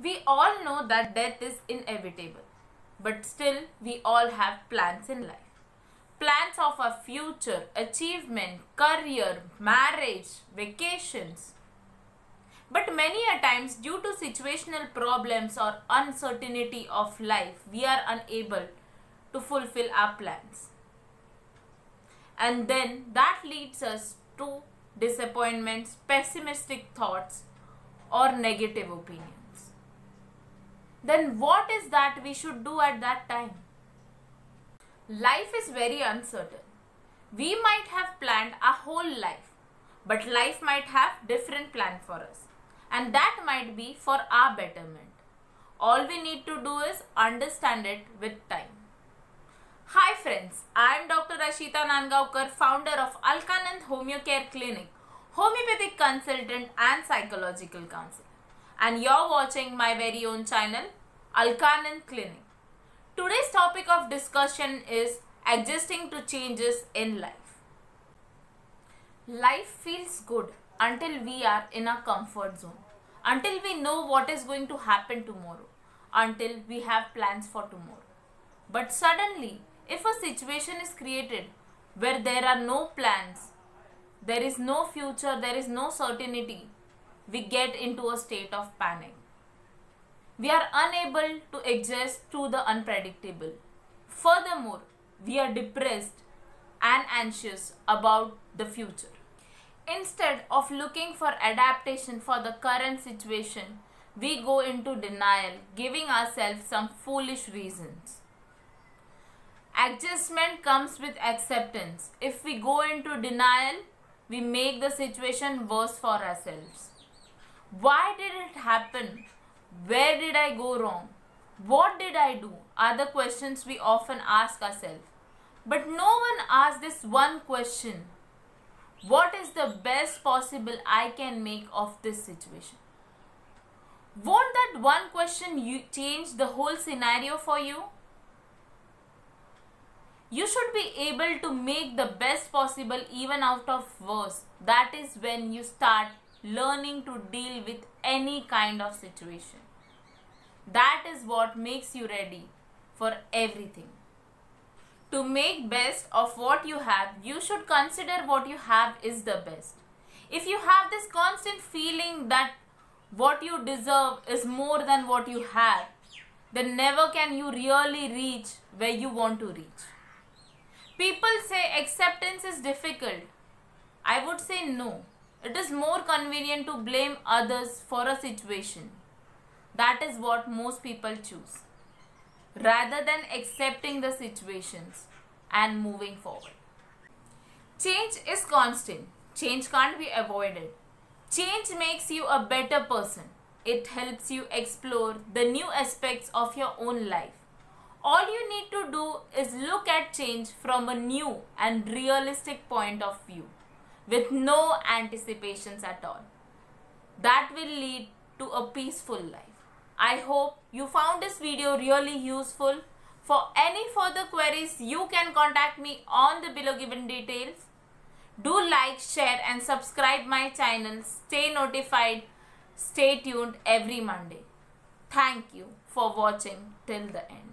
We all know that death is inevitable, but still we all have plans in life. Plans of our future, achievement, career, marriage, vacations. But many a times due to situational problems or uncertainty of life, we are unable to fulfill our plans. And then that leads us to disappointments, pessimistic thoughts or negative opinions. Then what is that we should do at that time? Life is very uncertain. We might have planned our whole life, but life might have different plan for us, and that might be for our betterment. All we need to do is understand it with time. Hi friends, I am Dr. Ashita Nangaonkar, founder of Alkanand Homeo Care Clinic, homeopathic consultant and psychological counselor. And you're watching my very own channel, Alkanand Clinic. Today's topic of discussion is adjusting to changes in life. Life feels good until we are in a comfort zone, until we know what is going to happen tomorrow, until we have plans for tomorrow. But suddenly, if a situation is created where there are no plans, there is no future, there is no certainty, we get into a state of panic. We are unable to adjust to the unpredictable. Furthermore, we are depressed and anxious about the future. Instead of looking for adaptation for the current situation, we go into denial, giving ourselves some foolish reasons. Adjustment comes with acceptance. If we go into denial, we make the situation worse for ourselves. Why did it happen? Where did I go wrong? What did I do? Are the questions we often ask ourselves. But no one asks this one question. What is the best possible I can make of this situation? Won't that one question change the whole scenario for you? You should be able to make the best possible even out of worse. That is when you start learning to deal with any kind of situation. That is what makes you ready for everything. To make best of what you have, you should consider what you have is the best. If you have this constant feeling that what you deserve is more than what you have, then never can you really reach where you want to reach. People say acceptance is difficult. I would say no. It is more convenient to blame others for a situation. That is what most people choose, rather than accepting the situations and moving forward. Change is constant. Change can't be avoided. Change makes you a better person. It helps you explore the new aspects of your own life. All you need to do is look at change from a new and realistic point of view, with no anticipations at all. That will lead to a peaceful life. I hope you found this video really useful. For any further queries, you can contact me on the below given details. Do like, share and subscribe my channel. Stay notified. Stay tuned every Monday. Thank you for watching till the end.